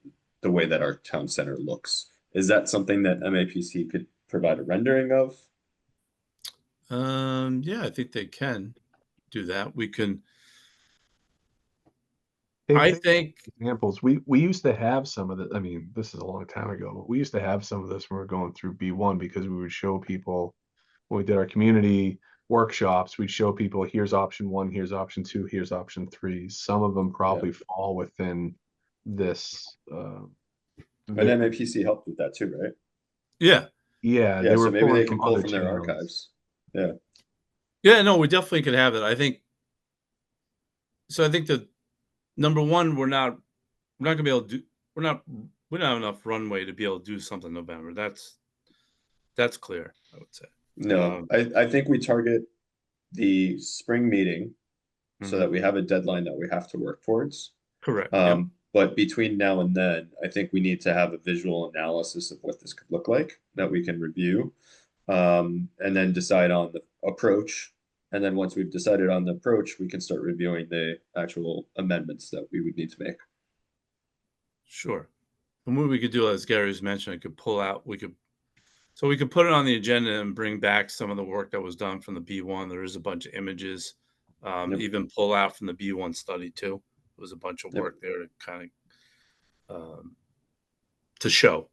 way that our town center looks? Is that something that MAPC could provide a rendering of?
Yeah, I think they can do that. We can.
Hey,
I
think
think
examples. We used to have some of the. I mean, this is a long time ago, but we used to have some of this when we were going through B1 because we would show people when we did our community workshops. We'd show people here's option 1, here's option 2, here's option 3. Some of them probably fall within this.
And MAPC helped with that too, right?
Yeah.
Yeah,
Yeah,
they
so
were
maybe
pulling
they can
from
pull
other
from their
channels.
archives. Yeah.
Yeah, no, we definitely could have it. I think so. I think that number one, we're not gonna be able to do, we don't have enough runway to be able to do something in November. That's clear, I would say.
No, I think we target the spring meeting so that
Mhm.
we have a deadline that we have to work towards.
Correct. Yep.
But between now and then, I think we need to have a visual analysis of what this could look like that we can review, and then decide on the approach. And then once we've decided on the approach, we can start reviewing the actual amendments that we would need to make.
Sure. And what we could do, as Gary's mentioned, we could put it on the agenda and bring back some of the work that was done from the B1. There is a bunch of images,
Yep.
even pull out from the B1 study too. There was a bunch of
Yep.
work there to kind of to show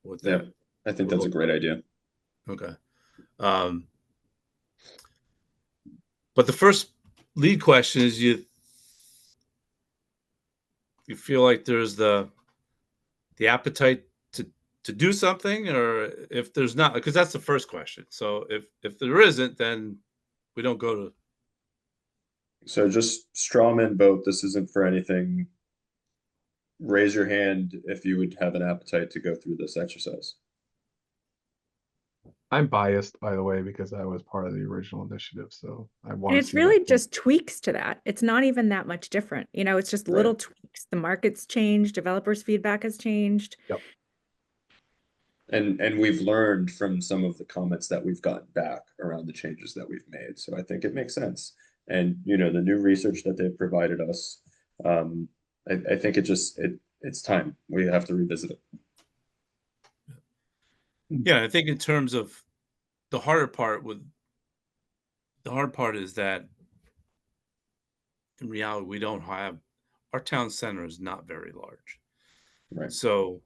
what
Yeah,
that
I think
would
that's a
look
great
like.
idea.
Okay. But the first lead question is, you feel like there's the appetite to do something, or if there's not, because that's the first question. So if there isn't, then we don't go to.
So just strawman vote. This isn't for anything. Raise your hand if you would have an appetite to go through this exercise.
I'm biased, by the way, because I was part of the original initiative, so I want
And
to
it's
see
really
that.
just tweaks to that. It's not even that much different. You know, it's just little
Right.
tweaks. The market's changed, developers' feedback has changed.
Yep.
And we've learned from some of the comments that we've gotten back around the changes that we've made. So I think it makes sense. And the new research that they've provided us, I think it's time. We have to revisit it.
Yeah, I think in terms of the hard part is that in reality, we don't have, our town center is not very large.
Right.
So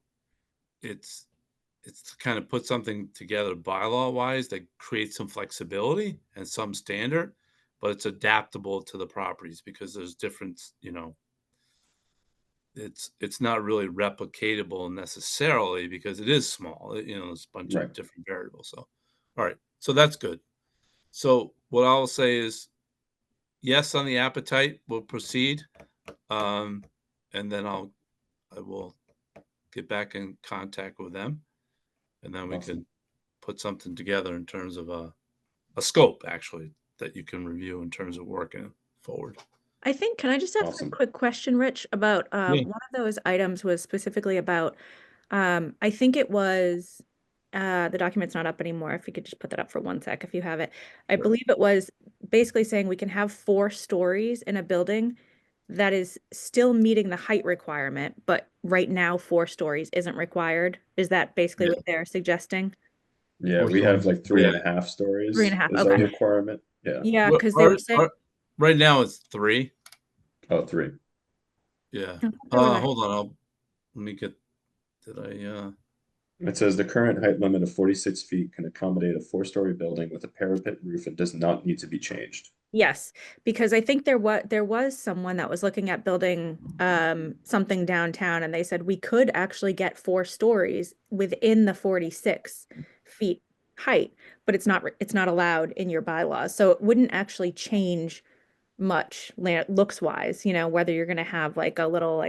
it's to kind of put something together bylaw wise that creates some flexibility and some standard, but it's adaptable to the properties because there's different, it's not really replicatable necessarily because it is small. There's a bunch
Right.
of different variables. So, all right. So that's good. So what I'll say is yes on the appetite. We'll proceed, and then I will get back in contact with them, and then we
Awesome.
can put something together in terms of a scope actually that you can review in terms of working forward.
I think, can I just ask a
Awesome.
quick question, Rich, about
Yeah.
one of those items was specifically about, I think it was, the document's not up anymore. If you could just put that up for one sec, if you have it. I
Sure.
believe it was basically saying we can have 4 stories in a building that is still meeting the height requirement, but right now 4 stories isn't required. Is that basically
Yeah.
what they're suggesting?
Yeah,
Or
we have
stories.
like 3.5 stories
3.5,
is our
okay.
requirement. Yeah.
Yeah,
Well,
because they were saying,
right now it's 3.
Oh, 3.
Yeah.
I thought there was a-
Hold on. Let me get. Did I?
It says the current height limit of 46 feet can accommodate a 4-story building with a parapet roof and does not need to be changed.
Yes, because I think there was someone that was looking at building something downtown, and they said we could actually get 4 stories within the 46 feet height, but it's not allowed in your bylaws. So it wouldn't actually change much looks wise, whether you're going to have like a little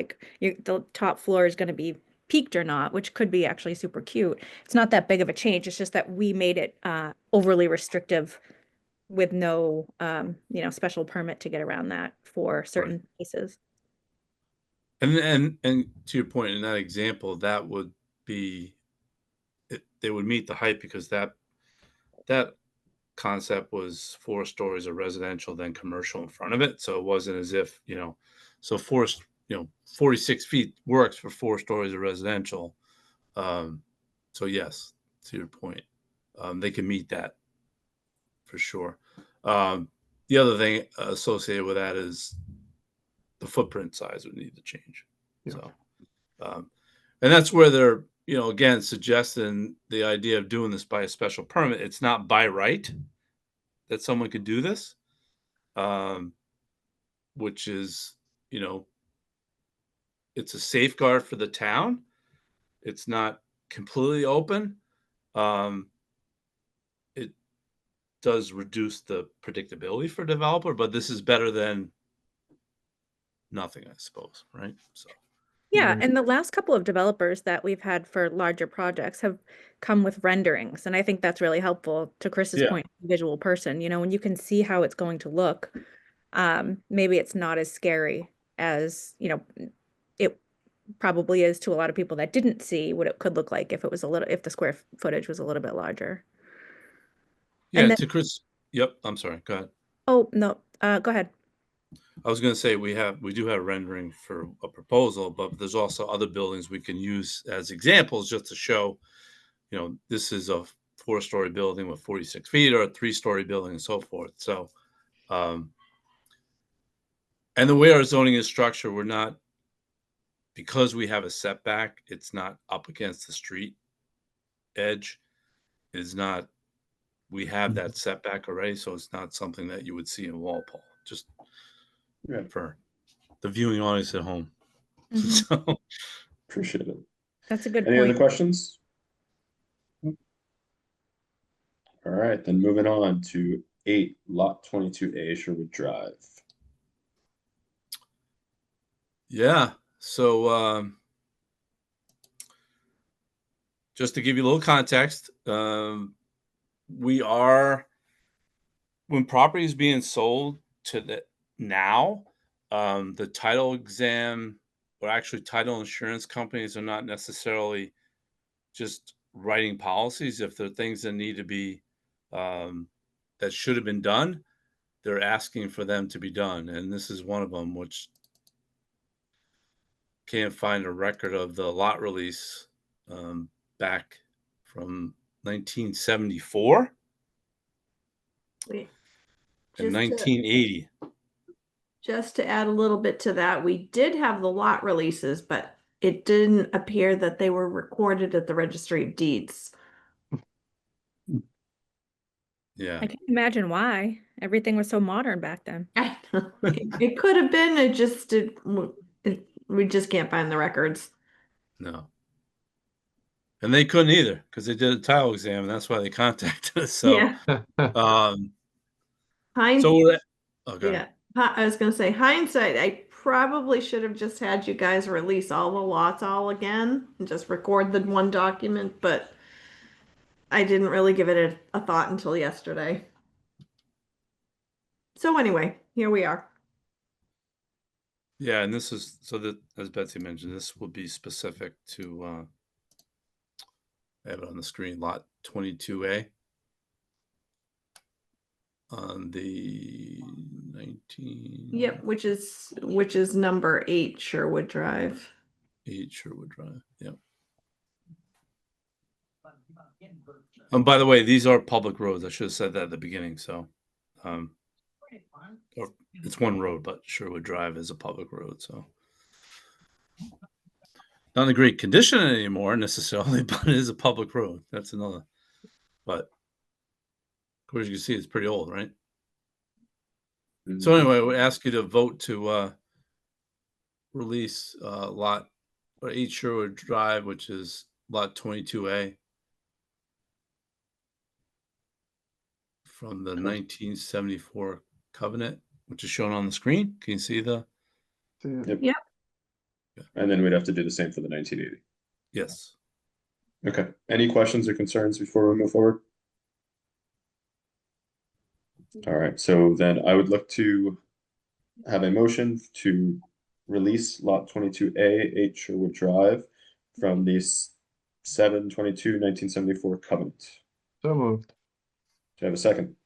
the top floor is going to be peaked or not, which could be actually super cute. It's not that big of a change. It's just that we made it overly restrictive with no special permit to get around that for certain cases.
And to your point in that example, that would be they would meet the height because that concept was 4 stories of residential, then commercial in front of it. So it wasn't as if, so 46 feet works for 4 stories of residential. So yes, to your point, they can meet that for sure. The other thing associated with that is the footprint size would need to change.
Yeah.
So, and that's where they're, again, suggesting the idea of doing this by a special permit. It's not by right that someone could do this, which is, it's a safeguard for the town. It's not completely open. It does reduce the predictability for developer, but this is better than nothing, I suppose, right? So
Yeah,
Right.
and the last couple of developers that we've had for larger projects have come with renderings, and I think that's really helpful to Chris's
Yeah.
point, visual person, when you can see how it's going to look, maybe it's not as scary as, it probably is to a lot of people that didn't see what it could look like if the square footage was a little bit larger.
yeah,
And then,
to Chris. Yep, I'm sorry. Go ahead.
oh, no, go ahead.
I was going to say we do have rendering for a proposal, but there's also other buildings we can use as examples just to show, this is a 4-story building with 46 feet or a 3-story building and so forth. So, and the way our zoning is structured, because we have a setback, it's not up against the street edge. We have that setback already, so it's not something that you would see in Walpole, just for the viewing audience at home.
Mhm.
So,
Appreciate it.
That's a good
Any other
point.
questions? All right, then moving on to 8, Lot 22A, Sherwood Drive.
yeah. So, just to give you a little context, when property is being sold now, the title exam, or actually title insurance companies, are not necessarily just writing policies. If there are things that need to be, that should have been done, they're asking for them to be done. And this is one of them, which can't find a record of the lot release back from 1974
Wait,
and
just to
1980.
just to add a little bit to that, we did have the lot releases, but it didn't appear that they were recorded at the Registry of Deeds.
Yeah.
I can't imagine why. Everything was so modern back then.
It could have been, we just can't find the records.
No. And they couldn't either because they did a title exam, and that's why they contacted us. So,
Yeah.
um,
Hind-
so okay.
yeah. I was gonna say hindsight, I probably should have just had you guys release all the lots all again and just record the one document, but I didn't really give it a thought until yesterday. So anyway, here we are.
Yeah, and this is so that, as Betsy mentioned, this will be specific to. I have it on the screen. Lot 22A. On the 19.
Yep, which is number 8 Sherwood Drive.
8 Sherwood Drive. Yep. By the way, these are public roads. I should have said that at the beginning. So, or it's one road, but Sherwood Drive is a public road. So, not in a great condition anymore necessarily, but it is a public road. That's another. But of course, you can see it's pretty old, right? So anyway, we ask you to vote to release lot or 8 Sherwood Drive, which is lot 22A, from the 1974 covenant, which is shown on the screen. Can you see the?
Yep.
Yep.
And then we'd have to do the same for the 1980.
Yes.
Okay. Any questions or concerns before we move forward? All right. So then I would look to have a motion to release lot 22A, 8 Sherwood Drive from the 7/22/1974 covenant.
So moved.
Do I have a second?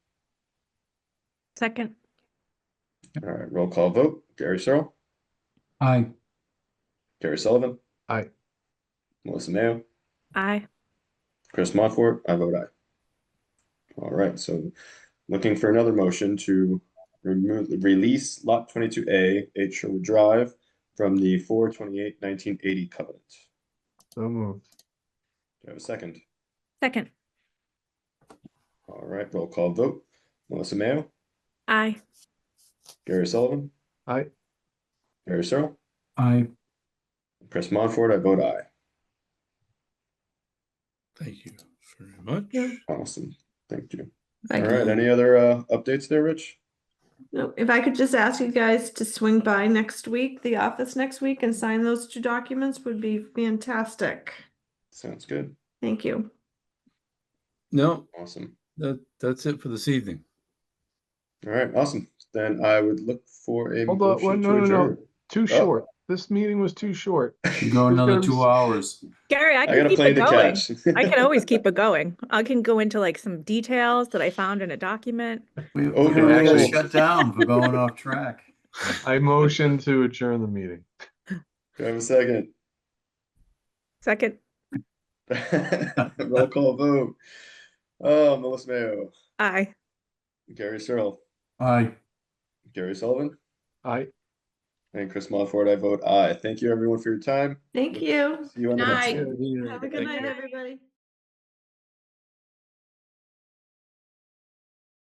Second.
All right. Roll call vote. Gary Searle,
Aye.
Gary Sullivan,
Aye.
Melissa Mayo,
Aye.
Chris Montfort. I vote aye. All right. So looking for another motion to release lot 22A, 8 Sherwood Drive from the 4/28/1980 covenant.
So moved.
Do I have a second?
Second.
All right, roll call vote. Melissa Mayo,
Aye.
Gary Sullivan,
Aye.
Gary Searle,
Aye.
Chris Montfort. I vote aye.
Thank you very much.
Yeah.
Awesome. Thank you.
Thank
All right.
you.
Any other updates there, Rich?
No, if I could just ask you guys to swing by next week, the office next week, and sign those 2 documents would be fantastic.
Sounds good.
Thank you.
No,
Awesome.
that's it for this evening.
All right, awesome. Then I would look for a
Hold on,
motion
well,
to
no,
adjourn.
too short. This meeting was too short.
You go
There's
another
gotta be
2 hours.
Gary, I
I
can
got a
keep
plane
it
to
going.
catch.
I can always keep it going. I can go into like some details that I found in a document.
We
Overruled.
got
actually-
shut down for going off track.
I motion to adjourn the meeting.
Do I have a second?
Second,
Roll call vote. Oh, Melissa Mayo,
aye.
Gary Searle,
Aye.
Gary Sullivan,
I
and Chris Montfort. I vote aye. Thank you, everyone, for your time.
Thank you.
See you on the
Good
next
night.
one.
Have a good
Thank
night,
you.
everybody.